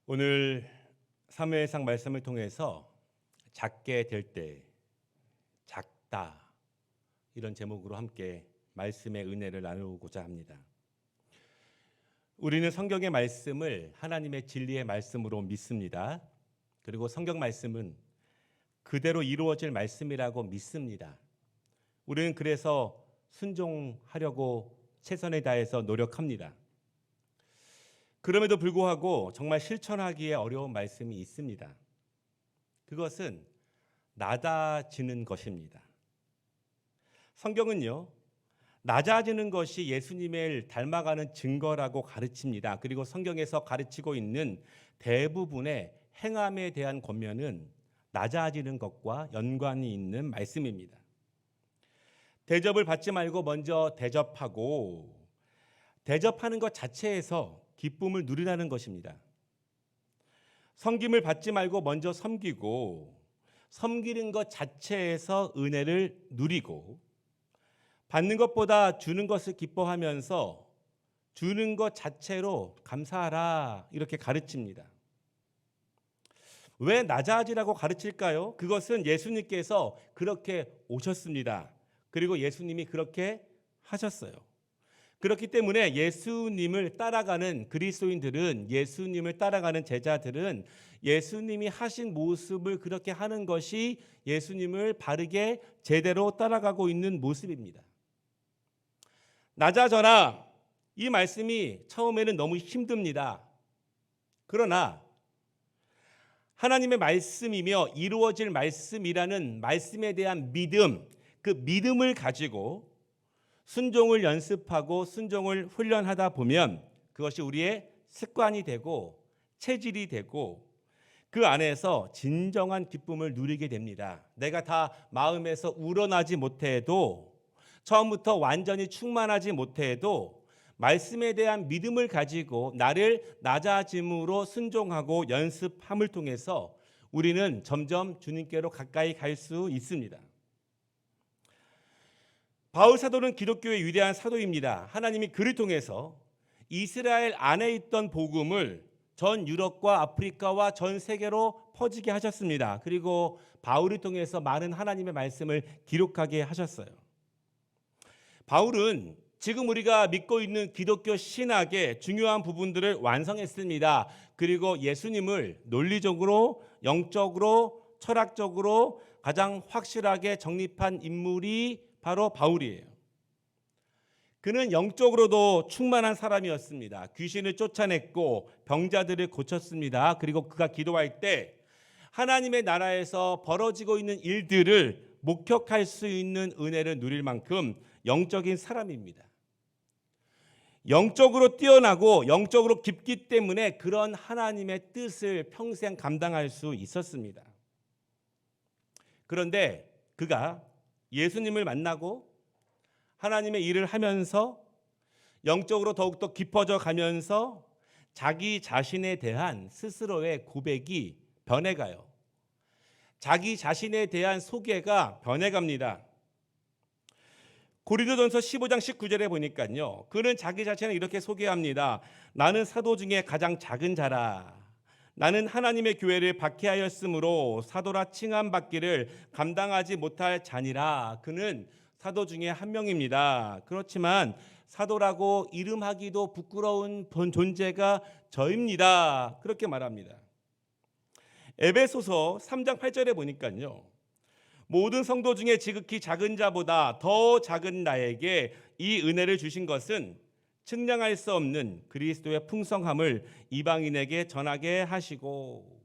오늘 사무엘상 말씀을 통해서 작게 될 때 작다 이런 제목으로 함께 말씀의 은혜를 나누고자 합니다. 우리는 성경의 말씀을 하나님의 진리의 말씀으로 믿습니다. 그리고 성경 말씀은 그대로 이루어질 말씀이라고 믿습니다. 우리는 그래서 순종하려고 최선을 다해서 노력합니다. 그럼에도 불구하고 정말 실천하기에 어려운 말씀이 있습니다. 그것은 낮아지는 것입니다. 성경은요, 낮아지는 것이 예수님을 닮아가는 증거라고 가르칩니다. 그리고 성경에서 가르치고 있는 대부분의 행함에 대한 권면은 낮아지는 것과 연관이 있는 말씀입니다. 대접을 받지 말고 먼저 대접하고 대접하는 것 자체에서 기쁨을 누리라는 것입니다. 섬김을 받지 말고 먼저 섬기고 섬기는 것 자체에서 은혜를 누리고 받는 것보다 주는 것을 기뻐하면서 주는 것 자체로 감사하라 이렇게 가르칩니다. 왜 낮아지라고 가르칠까요? 그것은 예수님께서 그렇게 오셨습니다. 그리고 예수님이 그렇게 하셨어요. 그렇기 때문에 예수님을 따라가는 그리스도인들은, 예수님을 따라가는 제자들은 예수님이 하신 모습을 그렇게 하는 것이 예수님을 바르게 제대로 따라가고 있는 모습입니다. 낮아져라, 이 말씀이 처음에는 너무 힘듭니다. 그러나 하나님의 말씀이며 이루어질 말씀이라는 말씀에 대한 믿음, 그 믿음을 가지고 순종을 연습하고 순종을 훈련하다 보면 그것이 우리의 습관이 되고 체질이 되고 그 안에서 진정한 기쁨을 누리게 됩니다. 내가 다 마음에서 우러나지 못해도, 처음부터 완전히 충만하지 못해도 말씀에 대한 믿음을 가지고 나를 낮아짐으로 순종하고 연습함을 통해서 우리는 점점 주님께로 가까이 갈 수 있습니다. 바울 사도는 기독교의 위대한 사도입니다. 하나님이 그를 통해서 이스라엘 안에 있던 복음을 전 유럽과 아프리카와 전 세계로 퍼지게 하셨습니다. 그리고 바울을 통해서 많은 하나님의 말씀을 기록하게 하셨어요. 바울은 지금 우리가 믿고 있는 기독교 신학의 중요한 부분들을 완성했습니다. 그리고 예수님을 논리적으로, 영적으로, 철학적으로 가장 확실하게 정립한 인물이 바로 바울이에요. 그는 영적으로도 충만한 사람이었습니다. 귀신을 쫓아냈고 병자들을 고쳤습니다. 그리고 그가 기도할 때 하나님의 나라에서 벌어지고 있는 일들을 목격할 수 있는 은혜를 누릴 만큼 영적인 사람입니다. 영적으로 뛰어나고 영적으로 깊기 때문에 그런 하나님의 뜻을 평생 감당할 수 있었습니다. 그런데 그가 예수님을 만나고 하나님의 일을 하면서 영적으로 더욱더 깊어져 가면서 자기 자신에 대한 스스로의 고백이 변해가요. 자기 자신에 대한 소개가 변해갑니다. 고린도전서 15장 19절에 보니까요, 그는 자기 자신을 이렇게 소개합니다. 나는 사도 중에 가장 작은 자라. 나는 하나님의 교회를 박해하였으므로 사도라 칭함받기를 감당하지 못할 자니라. 그는 사도 중에 한 명입니다. 그렇지만 사도라고 이름하기도 부끄러운 존재가 저입니다. 그렇게 말합니다. 에베소서 3장 8절에 보니까요, 모든 성도 중에 지극히 작은 자보다 더 작은 나에게 이 은혜를 주신 것은 측량할 수 없는 그리스도의 풍성함을 이방인에게 전하게 하시고,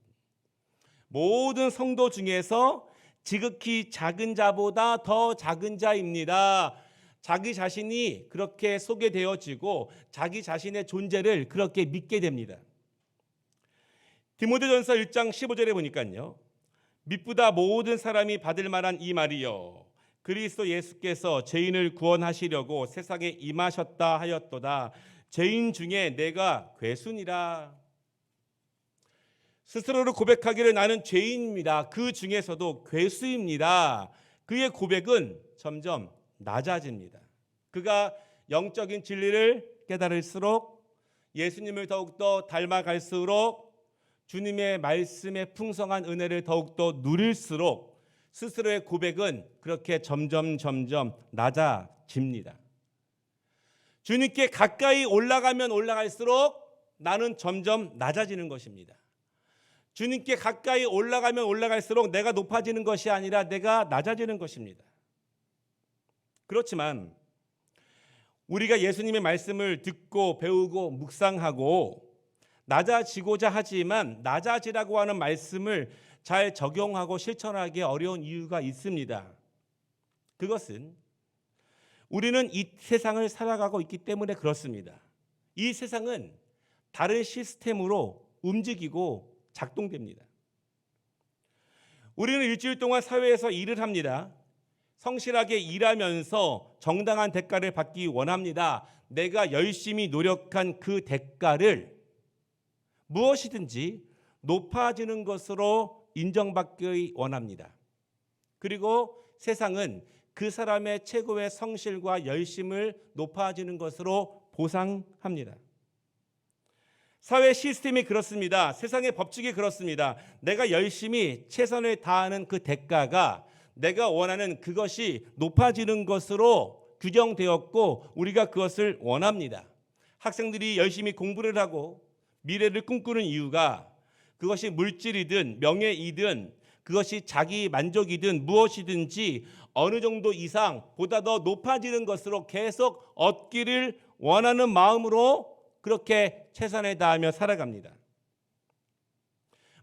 모든 성도 중에서 지극히 작은 자보다 더 작은 자입니다. 자기 자신이 그렇게 소개되어지고 자기 자신의 존재를 그렇게 믿게 됩니다. 디모데전서 1장 15절에 보니까요, 믿보다 모든 사람이 받을 만한 이 말이요, 그리스도 예수께서 죄인을 구원하시려고 세상에 임하셨다 하였도다. 죄인 중에 내가 괴순이라. 스스로를 고백하기를 나는 죄인입니다. 그 중에서도 괴수입니다. 그의 고백은 점점 낮아집니다. 그가 영적인 진리를 깨달을수록, 예수님을 더욱더 닮아갈수록 주님의 말씀의 풍성한 은혜를 더욱더 누릴수록 스스로의 고백은 그렇게 점점 낮아집니다. 주님께 가까이 올라가면 올라갈수록 나는 점점 낮아지는 것입니다. 주님께 가까이 올라가면 올라갈수록 내가 높아지는 것이 아니라 내가 낮아지는 것입니다. 그렇지만 우리가 예수님의 말씀을 듣고 배우고 묵상하고 낮아지고자 하지만 낮아지라고 하는 말씀을 잘 적용하고 실천하기 어려운 이유가 있습니다. 그것은 우리는 이 세상을 살아가고 있기 때문에 그렇습니다. 이 세상은 다른 시스템으로 움직이고 작동됩니다. 우리는 일주일 동안 사회에서 일을 합니다. 성실하게 일하면서 정당한 대가를 받기 원합니다. 내가 열심히 노력한 그 대가를 무엇이든지 높아지는 것으로 인정받기 원합니다. 그리고 세상은 그 사람의 최고의 성실과 열심을 높아지는 것으로 보상합니다. 사회 시스템이 그렇습니다. 세상의 법칙이 그렇습니다. 내가 열심히 최선을 다하는 그 대가가 내가 원하는 그것이 높아지는 것으로 규정되었고 우리가 그것을 원합니다. 학생들이 열심히 공부를 하고 미래를 꿈꾸는 이유가 그것이 물질이든 명예이든 그것이 자기 만족이든 무엇이든지 어느 정도 이상 보다 더 높아지는 것으로 계속 얻기를 원하는 마음으로 그렇게 최선을 다하며 살아갑니다.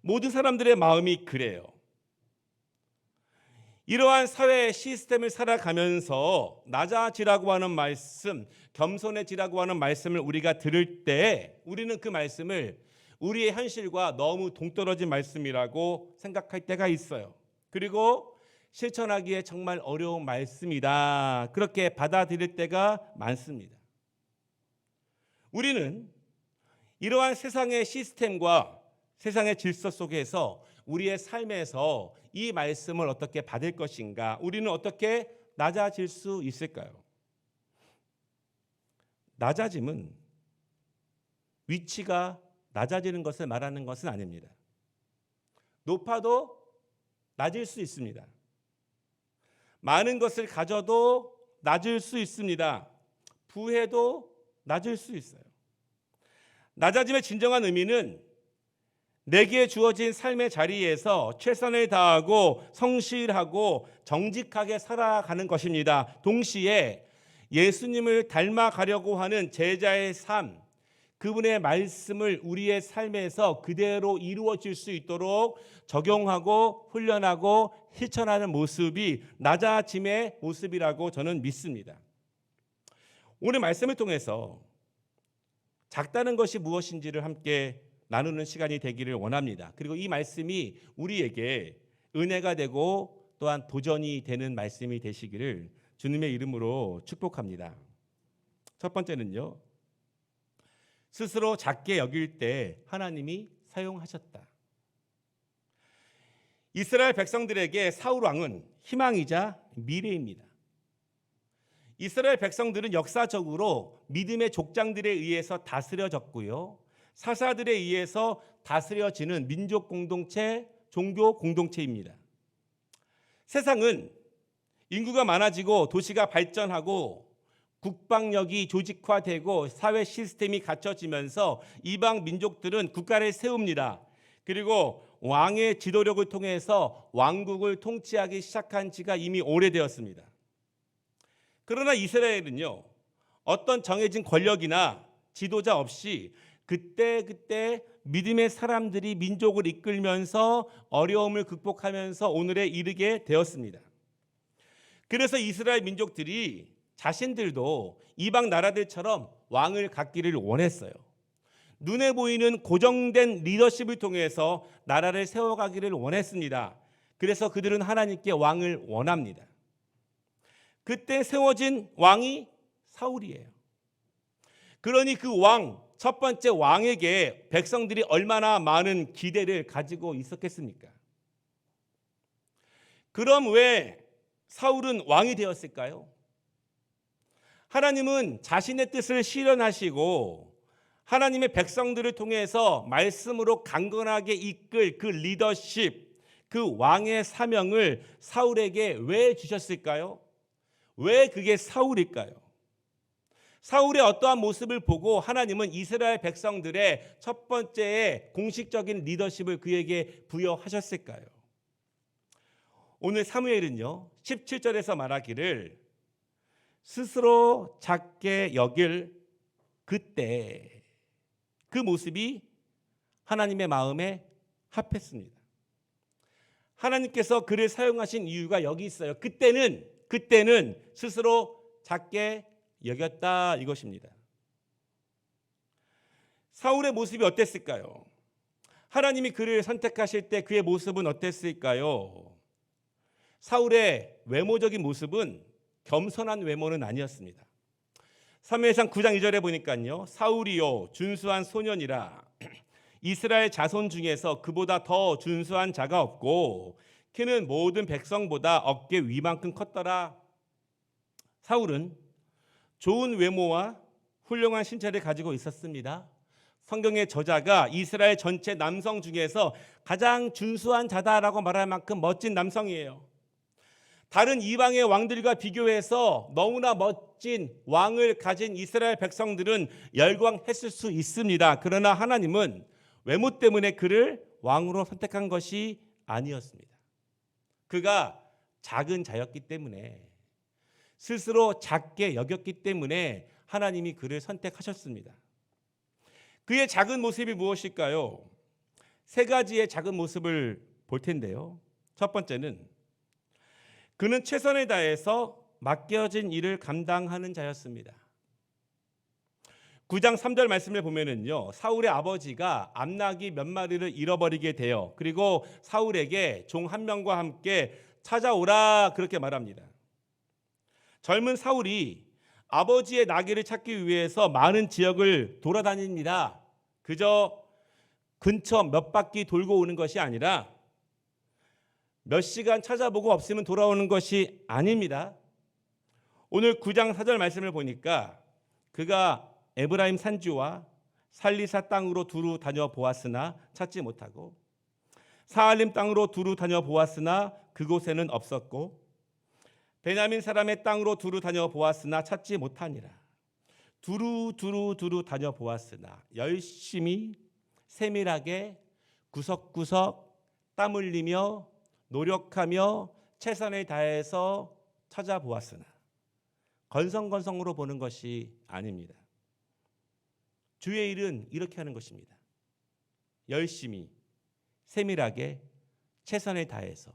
모든 사람들의 마음이 그래요. 이러한 사회 시스템을 살아가면서 낮아지라고 하는 말씀, 겸손해지라고 하는 말씀을 우리가 들을 때 우리는 그 말씀을 우리의 현실과 너무 동떨어진 말씀이라고 생각할 때가 있어요. 그리고 실천하기에 정말 어려운 말씀이다. 그렇게 받아들일 때가 많습니다. 우리는 이러한 세상의 시스템과 세상의 질서 속에서 우리의 삶에서 이 말씀을 어떻게 받을 것인가? 우리는 어떻게 낮아질 수 있을까요? 낮아짐은 위치가 낮아지는 것을 말하는 것은 아닙니다. 높아도 낮을 수 있습니다. 많은 것을 가져도 낮을 수 있습니다. 부해도 낮을 수 있어요. 낮아짐의 진정한 의미는 내게 주어진 삶의 자리에서 최선을 다하고 성실하고 정직하게 살아가는 것입니다. 동시에 예수님을 닮아가려고 하는 제자의 삶, 그분의 말씀을 우리의 삶에서 그대로 이루어질 수 있도록 적용하고 훈련하고 실천하는 모습이 낮아짐의 모습이라고 저는 믿습니다. 오늘 말씀을 통해서 작다는 것이 무엇인지를 함께 나누는 시간이 되기를 원합니다. 그리고 이 말씀이 우리에게 은혜가 되고 또한 도전이 되는 말씀이 되시기를 주님의 이름으로 축복합니다. 첫 번째는요. 스스로 작게 여길 때 하나님이 사용하셨다. 이스라엘 백성들에게 사울 왕은 희망이자 미래입니다. 이스라엘 백성들은 역사적으로 믿음의 족장들에 의해서 다스려졌고요. 사사들에 의해서 다스려지는 민족 공동체, 종교 공동체입니다. 세상은 인구가 많아지고 도시가 발전하고 국방력이 조직화되고 사회 시스템이 갖춰지면서 이방 민족들은 국가를 세웁니다. 그리고 왕의 지도력을 통해서 왕국을 통치하기 시작한 지가 이미 오래되었습니다. 그러나 이스라엘은요, 어떤 정해진 권력이나 지도자 없이 그때 믿음의 사람들이 민족을 이끌면서 어려움을 극복하면서 오늘에 이르게 되었습니다. 그래서 이스라엘 민족들이 자신들도 이방 나라들처럼 왕을 갖기를 원했어요. 눈에 보이는 고정된 리더십을 통해서 나라를 세워가기를 원했습니다. 그래서 그들은 하나님께 왕을 원합니다. 그때 세워진 왕이 사울이에요. 그러니 그 왕, 첫 번째 왕에게 백성들이 얼마나 많은 기대를 가지고 있었겠습니까? 그럼 왜 사울은 왕이 되었을까요? 하나님은 자신의 뜻을 실현하시고 하나님의 백성들을 통해서 말씀으로 강건하게 이끌 그 리더십, 그 왕의 사명을 사울에게 왜 주셨을까요? 왜 그게 사울일까요? 사울의 어떠한 모습을 보고 하나님은 이스라엘 백성들의 첫 번째의 공식적인 리더십을 그에게 부여하셨을까요? 오늘 사무엘은요 17절에서 말하기를 스스로 작게 여길 그때 그 모습이 하나님의 마음에 합했습니다. 하나님께서 그를 사용하신 이유가 여기 있어요. 그때는 스스로 작게 여겼다 이것입니다. 사울의 모습이 어땠을까요? 하나님이 그를 선택하실 때 그의 모습은 어땠을까요? 사울의 외모적인 모습은 겸손한 외모는 아니었습니다. 사무엘상 9장 2절에 보니까요. 사울이요 준수한 소년이라 이스라엘 자손 중에서 그보다 더 준수한 자가 없고 그는 모든 백성보다 어깨 위만큼 컸더라. 사울은 좋은 외모와 훌륭한 신체를 가지고 있었습니다. 성경의 저자가 이스라엘 전체 남성 중에서 가장 준수한 자다라고 말할 만큼 멋진 남성이에요. 다른 이방의 왕들과 비교해서 너무나 멋진 왕을 가진 이스라엘 백성들은 열광했을 수 있습니다. 그러나 하나님은 외모 때문에 그를 왕으로 선택한 것이 아니었습니다. 그가 작은 자였기 때문에, 스스로 작게 여겼기 때문에 하나님이 그를 선택하셨습니다. 그의 작은 모습이 무엇일까요? 세 가지의 작은 모습을 볼 텐데요. 첫 번째는 그는 최선을 다해서 맡겨진 일을 감당하는 자였습니다. 9장 3절 말씀을 보면은요, 사울의 아버지가 암나귀 몇 마리를 잃어버리게 돼요. 그리고 사울에게 종 한 명과 함께 찾아오라 그렇게 말합니다. 젊은 사울이 아버지의 나귀를 찾기 위해서 많은 지역을 돌아다닙니다. 그저 근처 몇 바퀴 돌고 오는 것이 아니라 몇 시간 찾아보고 없으면 돌아오는 것이 아닙니다. 오늘 9장 4절 말씀을 보니까 그가 에브라임 산지와 살리사 땅으로 두루 다녀보았으나 찾지 못하고 사알림 땅으로 두루 다녀보았으나 그곳에는 없었고 베냐민 사람의 땅으로 두루 다녀보았으나 찾지 못하니라. 두루 다녀보았으나 열심히 세밀하게 구석구석 땀 흘리며 노력하며 최선을 다해서 찾아보았으나 건성건성으로 보는 것이 아닙니다. 주의 일은 이렇게 하는 것입니다. 열심히 세밀하게 최선을 다해서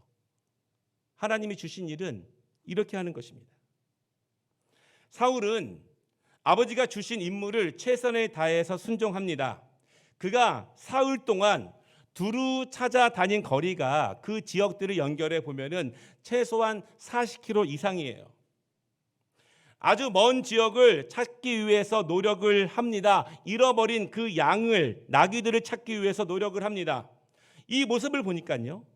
하나님이 주신 일은 이렇게 하는 것입니다. 사울은 아버지가 주신 임무를 최선을 다해서 순종합니다. 그가 사흘 동안 두루 찾아다닌 거리가 그 지역들을 연결해 보면은 최소한 40km 이상이에요. 아주 먼 지역을 찾기 위해서 노력을 합니다. 잃어버린 그 양을, 나귀들을 찾기 위해서 노력을 합니다. 이 모습을 보니까요,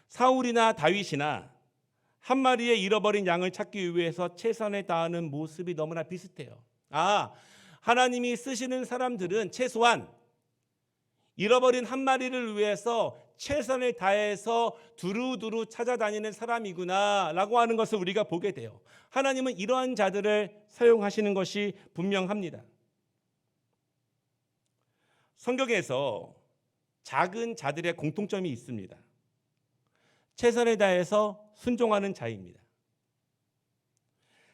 사울이나 다윗이나 한 마리의 잃어버린 양을 찾기 위해서 최선을 다하는 모습이 너무나 비슷해요. 하나님이 쓰시는 사람들은 최소한 잃어버린 한 마리를 위해서 최선을 다해서 두루두루 찾아다니는 사람이구나 라고 하는 것을 우리가 보게 돼요. 하나님은 이러한 자들을 사용하시는 것이 분명합니다. 성경에서 작은 자들의 공통점이 있습니다. 최선을 다해서 순종하는 자입니다.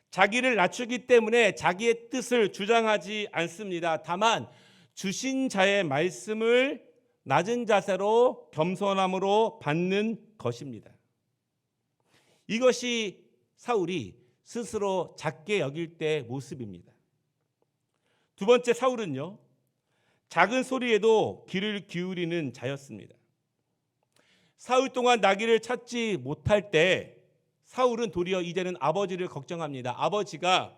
자기를 낮추기 때문에 자기의 뜻을 주장하지 않습니다. 다만 주신 자의 말씀을 낮은 자세로 겸손함으로 받는 것입니다. 이것이 사울이 스스로 작게 여길 때의 모습입니다. 두 번째, 사울은요, 작은 소리에도 귀를 기울이는 자였습니다. 사흘 동안 나귀를 찾지 못할 때 사울은 도리어 이제는 아버지를 걱정합니다. 아버지가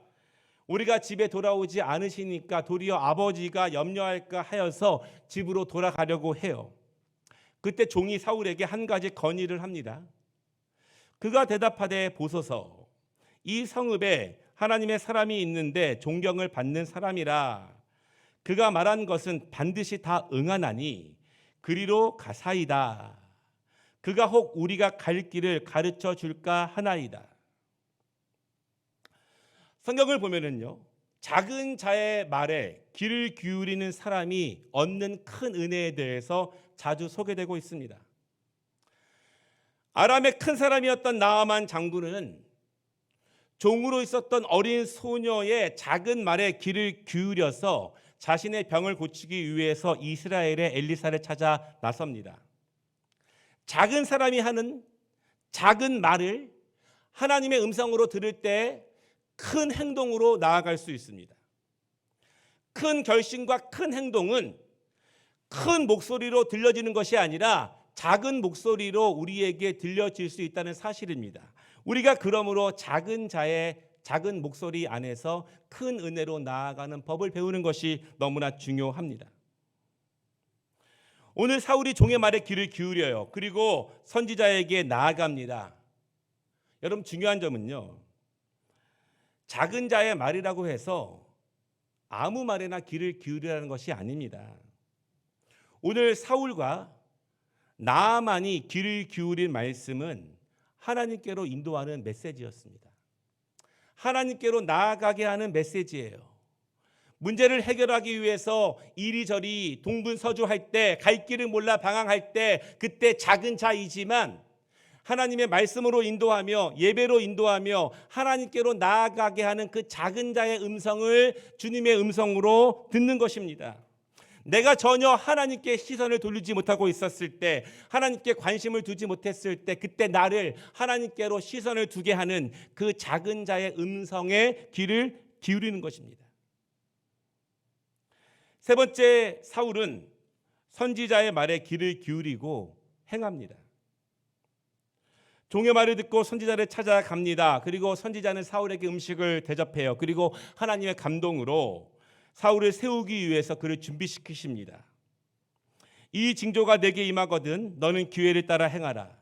우리가 집에 돌아오지 않으시니까 도리어 아버지가 염려할까 하여서 집으로 돌아가려고 해요. 그때 종이 사울에게 한 가지 건의를 합니다. 그가 대답하되 보소서, 이 성읍에 하나님의 사람이 있는데 존경을 받는 사람이라. 그가 말한 것은 반드시 다 응하나니 그리로 가사이다. 그가 혹 우리가 갈 길을 가르쳐 줄까 하나이다. 성경을 보면은요, 작은 자의 말에 귀를 기울이는 사람이 얻는 큰 은혜에 대해서 자주 소개되고 있습니다. 아람의 큰 사람이었던 나아만 장군은 종으로 있었던 어린 소녀의 작은 말에 귀를 기울여서 자신의 병을 고치기 위해서 이스라엘의 엘리사를 찾아 나섭니다. 작은 사람이 하는 작은 말을 하나님의 음성으로 들을 때 큰 행동으로 나아갈 수 있습니다. 큰 결심과 큰 행동은 큰 목소리로 들려지는 것이 아니라 작은 목소리로 우리에게 들려질 수 있다는 사실입니다. 우리가 그러므로 작은 자의 작은 목소리 안에서 큰 은혜로 나아가는 법을 배우는 것이 너무나 중요합니다. 오늘 사울이 종의 말에 귀를 기울여요. 그리고 선지자에게 나아갑니다. 여러분, 중요한 점은요, 작은 자의 말이라고 해서 아무 말에나 귀를 기울이라는 것이 아닙니다. 오늘 사울과 나아만이 귀를 기울인 말씀은 하나님께로 인도하는 메시지였습니다. 하나님께로 나아가게 하는 메시지예요. 문제를 해결하기 위해서 이리저리 동분서주할 때, 갈 길을 몰라 방황할 때, 그때 작은 자이지만 하나님의 말씀으로 인도하며 예배로 인도하며 하나님께로 나아가게 하는 그 작은 자의 음성을 주님의 음성으로 듣는 것입니다. 내가 전혀 하나님께 시선을 돌리지 못하고 있었을 때, 하나님께 관심을 두지 못했을 때, 그때 나를 하나님께로 시선을 두게 하는 그 작은 자의 음성에 귀를 기울이는 것입니다. 세 번째, 사울은 선지자의 말에 귀를 기울이고 행합니다. 종의 말을 듣고 선지자를 찾아갑니다. 그리고 선지자는 사울에게 음식을 대접해요. 그리고 하나님의 감동으로 사울을 세우기 위해서 그를 준비시키십니다. 이 징조가 내게 임하거든 너는 기회를 따라 행하라.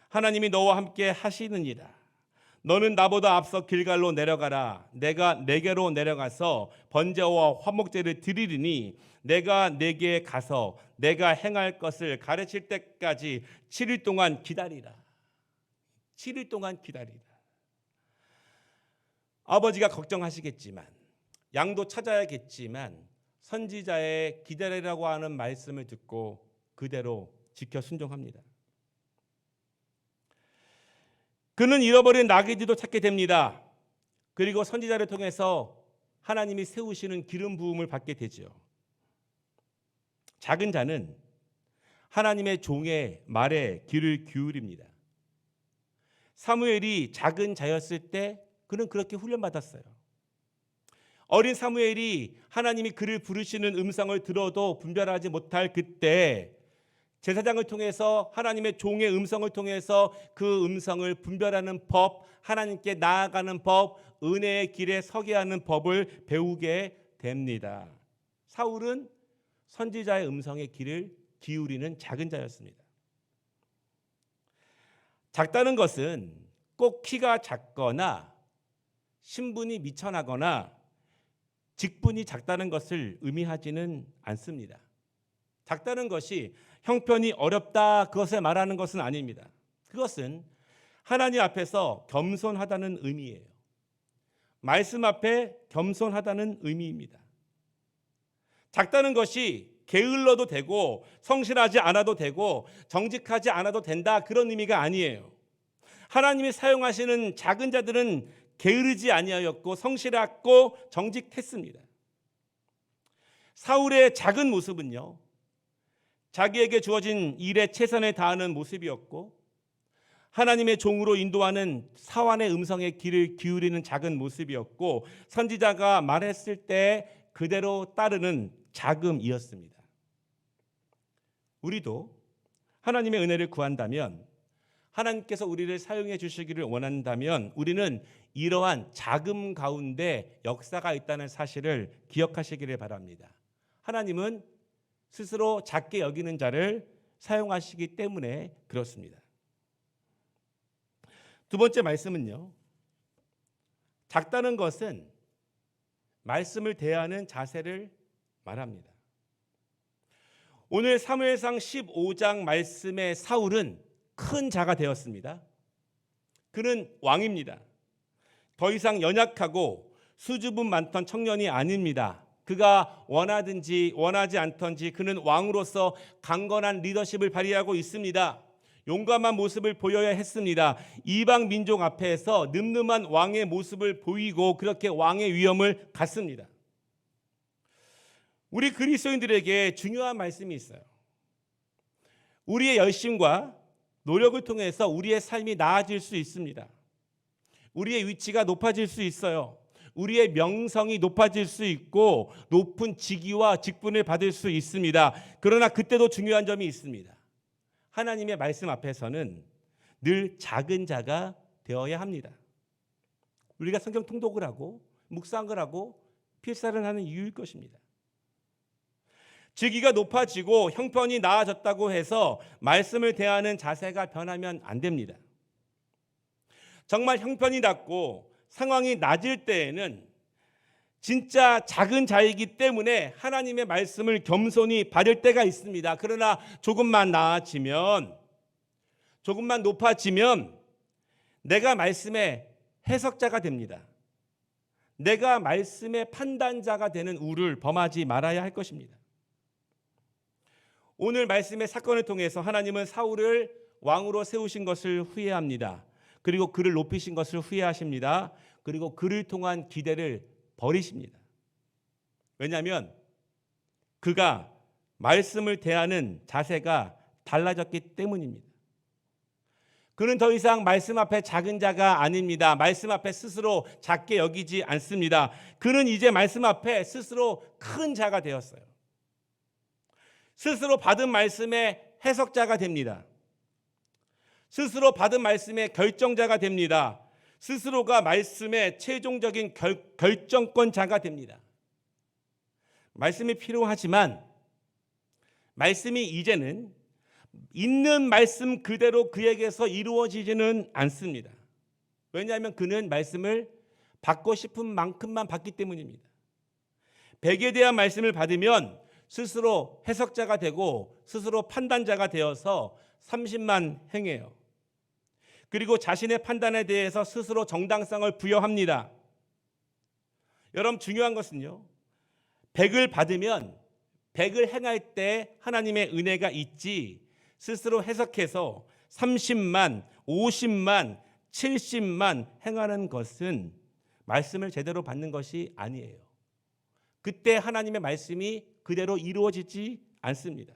하나님이 너와 함께 하시느니라. 너는 나보다 앞서 길갈로 내려가라. 내가 내게로 내려가서 번제와 화목제를 드리리니 내가 내게 가서 내가 행할 것을 가르칠 때까지 7일 동안 기다리라. 7일 동안 기다리라. 아버지가 걱정하시겠지만, 양도 찾아야겠지만 선지자의 기다리라고 하는 말씀을 듣고 그대로 지켜 순종합니다. 그는 잃어버린 나귀들도 찾게 됩니다. 그리고 선지자를 통해서 하나님이 세우시는 기름 부음을 받게 되죠. 작은 자는 하나님의 종의 말에 귀를 기울입니다. 사무엘이 작은 자였을 때 그는 그렇게 훈련받았어요. 어린 사무엘이 하나님이 그를 부르시는 음성을 들어도 분별하지 못할 그때 제사장을 통해서 하나님의 종의 음성을 통해서 그 음성을 분별하는 법, 하나님께 나아가는 법, 은혜의 길에 서게 하는 법을 배우게 됩니다. 사울은 선지자의 음성에 귀를 기울이는 작은 자였습니다. 작다는 것은 꼭 키가 작거나 신분이 미천하거나 직분이 작다는 것을 의미하지는 않습니다. 작다는 것이 형편이 어렵다 그것을 말하는 것은 아닙니다. 그것은 하나님 앞에서 겸손하다는 의미예요. 말씀 앞에 겸손하다는 의미입니다. 작다는 것이 게을러도 되고 성실하지 않아도 되고 정직하지 않아도 된다 그런 의미가 아니에요. 하나님이 사용하시는 작은 자들은 게으르지 아니하였고 성실했고 정직했습니다. 사울의 작은 모습은요, 자기에게 주어진 일에 최선을 다하는 모습이었고 하나님의 종으로 인도하는 사환의 음성에 귀를 기울이는 작은 모습이었고 선지자가 말했을 때 그대로 따르는 자금이었습니다. 우리도 하나님의 은혜를 구한다면, 하나님께서 우리를 사용해 주시기를 원한다면 우리는 이러한 자금 가운데 역사가 있다는 사실을 기억하시기를 바랍니다. 하나님은 스스로 작게 여기는 자를 사용하시기 때문에 그렇습니다. 두 번째 말씀은요, 작다는 것은 말씀을 대하는 자세를 말합니다. 오늘 사무엘상 15장 말씀의 사울은 큰 자가 되었습니다. 그는 왕입니다. 더 이상 연약하고 수줍음 많던 청년이 아닙니다. 그가 원하든지 원하지 않던지 그는 왕으로서 강건한 리더십을 발휘하고 있습니다. 용감한 모습을 보여야 했습니다. 이방 민족 앞에서 늠름한 왕의 모습을 보이고 그렇게 왕의 위엄을 갖습니다. 우리 그리스도인들에게 중요한 말씀이 있어요. 우리의 열심과 노력을 통해서 우리의 삶이 나아질 수 있습니다. 우리의 위치가 높아질 수 있어요. 우리의 명성이 높아질 수 있고 높은 직위와 직분을 받을 수 있습니다. 그러나 그때도 중요한 점이 있습니다. 하나님의 말씀 앞에서는 늘 작은 자가 되어야 합니다. 우리가 성경 통독을 하고 묵상을 하고 필사를 하는 이유일 것입니다. 직위가 높아지고 형편이 나아졌다고 해서 말씀을 대하는 자세가 변하면 안 됩니다. 정말 형편이 낮고 상황이 낮을 때에는 진짜 작은 자이기 때문에 하나님의 말씀을 겸손히 받을 때가 있습니다. 그러나 조금만 나아지면, 조금만 높아지면 내가 말씀의 해석자가 됩니다. 내가 말씀의 판단자가 되는 우를 범하지 말아야 할 것입니다. 오늘 말씀의 사건을 통해서 하나님은 사울을 왕으로 세우신 것을 후회합니다. 그리고 그를 높이신 것을 후회하십니다. 그리고 그를 통한 기대를 버리십니다. 왜냐하면 그가 말씀을 대하는 자세가 달라졌기 때문입니다. 그는 더 이상 말씀 앞에 작은 자가 아닙니다. 말씀 앞에 스스로 작게 여기지 않습니다. 그는 이제 말씀 앞에 스스로 큰 자가 되었어요. 스스로 받은 말씀의 해석자가 됩니다. 스스로 받은 말씀의 결정자가 됩니다. 스스로가 말씀의 최종적인 결정권자가 됩니다. 말씀이 필요하지만 말씀이 이제는 있는 말씀 그대로 그에게서 이루어지지는 않습니다. 왜냐하면 그는 말씀을 받고 싶은 만큼만 받기 때문입니다. 100에 대한 말씀을 받으면 스스로 해석자가 되고 스스로 판단자가 되어서 30만 행해요. 그리고 자신의 판단에 대해서 스스로 정당성을 부여합니다. 여러분 중요한 것은요. 100을 받으면 100을 행할 때 하나님의 은혜가 있지 스스로 해석해서 30만, 50만, 70만 행하는 것은 말씀을 제대로 받는 것이 아니에요. 그때 하나님의 말씀이 그대로 이루어지지 않습니다.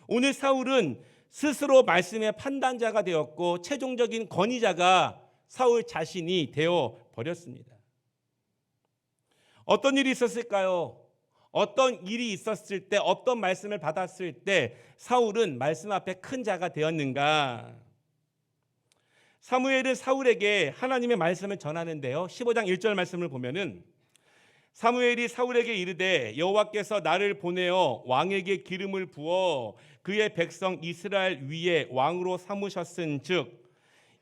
오늘 사울은 스스로 말씀의 판단자가 되었고 최종적인 권위자가 사울 자신이 되어 버렸습니다. 어떤 일이 있었을까요? 어떤 일이 있었을 때 어떤 말씀을 받았을 때 사울은 말씀 앞에 큰 자가 되었는가? 사무엘은 사울에게 하나님의 말씀을 전하는데요. 15장 1절 말씀을 보면은 사무엘이 사울에게 이르되 여호와께서 나를 보내어 왕에게 기름을 부어 그의 백성 이스라엘 위에 왕으로 삼으셨은즉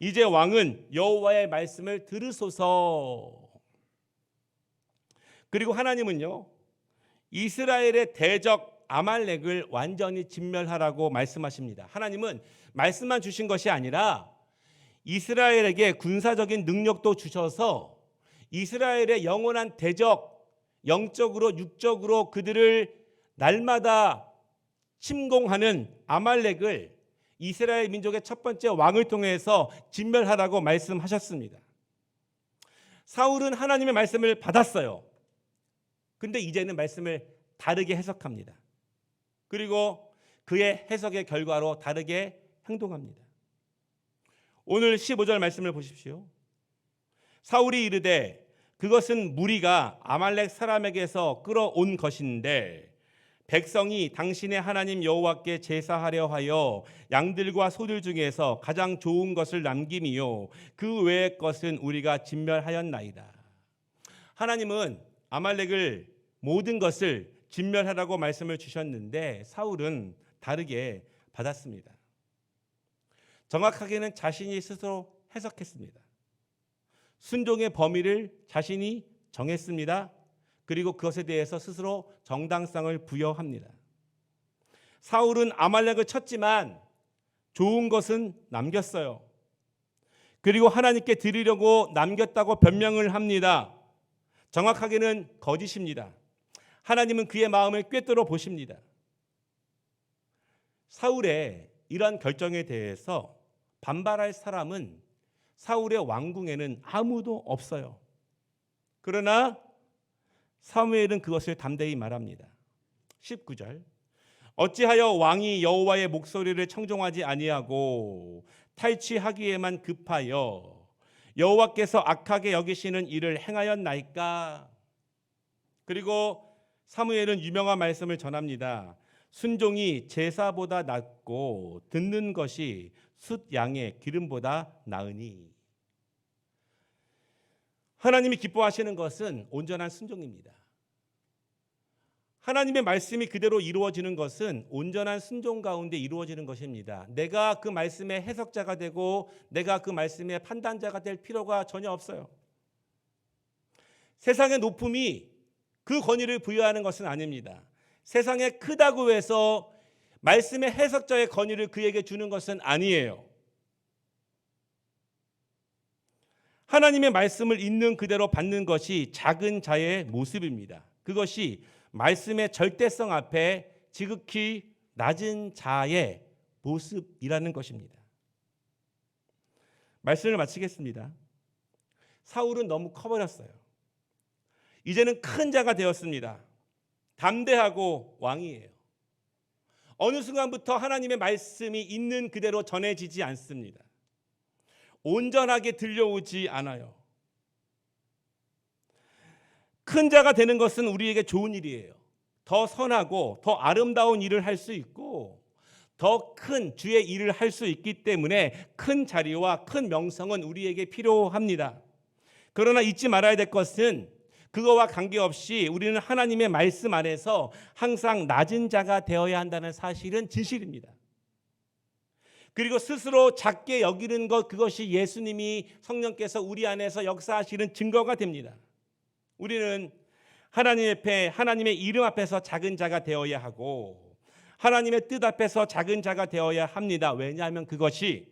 이제 왕은 여호와의 말씀을 들으소서. 그리고 하나님은요 이스라엘의 대적 아말렉을 완전히 진멸하라고 말씀하십니다. 하나님은 말씀만 주신 것이 아니라 이스라엘에게 군사적인 능력도 주셔서 이스라엘의 영원한 대적 영적으로 육적으로 그들을 날마다 침공하는 아말렉을 이스라엘 민족의 첫 번째 왕을 통해서 진멸하라고 말씀하셨습니다. 사울은 하나님의 말씀을 받았어요. 근데 이제는 말씀을 다르게 해석합니다. 그리고 그의 해석의 결과로 다르게 행동합니다. 오늘 15절 말씀을 보십시오. 사울이 이르되 그것은 무리가 아말렉 사람에게서 끌어온 것인데 백성이 당신의 하나님 여호와께 제사하려 하여 양들과 소들 중에서 가장 좋은 것을 남김이요 그 외의 것은 우리가 진멸하였나이다. 하나님은 아말렉을 모든 것을 진멸하라고 말씀을 주셨는데 사울은 다르게 받았습니다. 정확하게는 자신이 스스로 해석했습니다. 순종의 범위를 자신이 정했습니다. 그리고 그것에 대해서 스스로 정당성을 부여합니다. 사울은 아말렉을 쳤지만 좋은 것은 남겼어요. 그리고 하나님께 드리려고 남겼다고 변명을 합니다. 정확하게는 거짓입니다. 하나님은 그의 마음을 꿰뚫어 보십니다. 사울의 이러한 결정에 대해서 반발할 사람은 사울의 왕궁에는 아무도 없어요. 그러나 사무엘은 그것을 담대히 말합니다. 19절 어찌하여 왕이 여호와의 목소리를 청종하지 아니하고 탈취하기에만 급하여 여호와께서 악하게 여기시는 일을 행하였나이까. 그리고 사무엘은 유명한 말씀을 전합니다. 순종이 제사보다 낫고 듣는 것이 숫 양의 기름보다 나으니. 하나님이 기뻐하시는 것은 온전한 순종입니다. 하나님의 말씀이 그대로 이루어지는 것은 온전한 순종 가운데 이루어지는 것입니다. 내가 그 말씀의 해석자가 되고 내가 그 말씀의 판단자가 될 필요가 전혀 없어요. 세상의 높음이 그 권위를 부여하는 것은 아닙니다. 세상에 크다고 해서 말씀의 해석자의 권위를 그에게 주는 것은 아니에요. 하나님의 말씀을 있는 그대로 받는 것이 작은 자의 모습입니다. 그것이 말씀의 절대성 앞에 지극히 낮은 자의 모습이라는 것입니다. 말씀을 마치겠습니다. 사울은 너무 커버렸어요. 이제는 큰 자가 되었습니다. 담대하고 왕이에요. 어느 순간부터 하나님의 말씀이 있는 그대로 전해지지 않습니다. 온전하게 들려오지 않아요. 큰 자가 되는 것은 우리에게 좋은 일이에요. 더 선하고 더 아름다운 일을 할 수 있고 더 큰 주의 일을 할 수 있기 때문에 큰 자리와 큰 명성은 우리에게 필요합니다. 그러나 잊지 말아야 될 것은 그거와 관계없이 우리는 하나님의 말씀 안에서 항상 낮은 자가 되어야 한다는 사실은 진실입니다. 그리고 스스로 작게 여기는 것, 그것이 예수님이 성령께서 우리 안에서 역사하시는 증거가 됩니다. 우리는 하나님 앞에, 하나님의 이름 앞에서 작은 자가 되어야 하고 하나님의 뜻 앞에서 작은 자가 되어야 합니다. 왜냐하면 그것이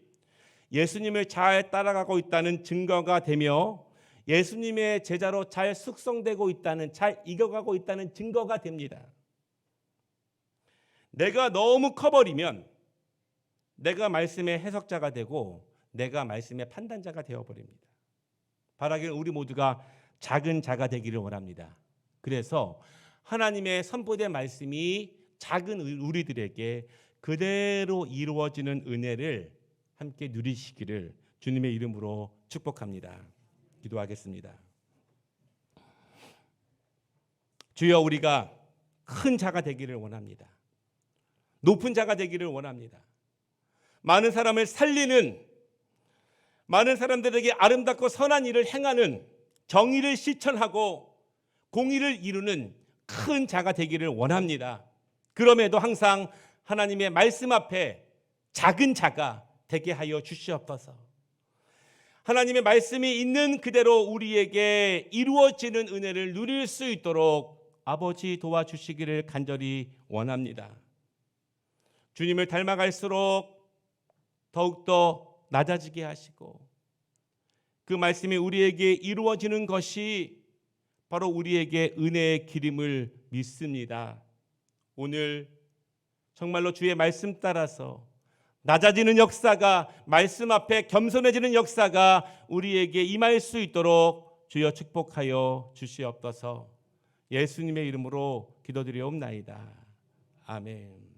예수님을 잘 따라가고 있다는 증거가 되며 예수님의 제자로 잘 숙성되고 있다는, 잘 이겨가고 있다는 증거가 됩니다. 내가 너무 커버리면 내가 말씀의 해석자가 되고 내가 말씀의 판단자가 되어버립니다. 바라기는 우리 모두가 작은 자가 되기를 원합니다. 그래서 하나님의 선포된 말씀이 작은 우리들에게 그대로 이루어지는 은혜를 함께 누리시기를 주님의 이름으로 축복합니다. 기도하겠습니다. 주여, 우리가 큰 자가 되기를 원합니다. 높은 자가 되기를 원합니다. 많은 사람을 살리는, 많은 사람들에게 아름답고 선한 일을 행하는, 정의를 실천하고 공의를 이루는 큰 자가 되기를 원합니다. 그럼에도 항상 하나님의 말씀 앞에 작은 자가 되게 하여 주시옵소서. 하나님의 말씀이 있는 그대로 우리에게 이루어지는 은혜를 누릴 수 있도록 아버지 도와주시기를 간절히 원합니다. 주님을 닮아갈수록 더욱더 낮아지게 하시고 그 말씀이 우리에게 이루어지는 것이 바로 우리에게 은혜의 기림을 믿습니다. 오늘 정말로 주의 말씀 따라서 낮아지는 역사가, 말씀 앞에 겸손해지는 역사가 우리에게 임할 수 있도록 주여 축복하여 주시옵소서. 예수님의 이름으로 기도드리옵나이다. 아멘.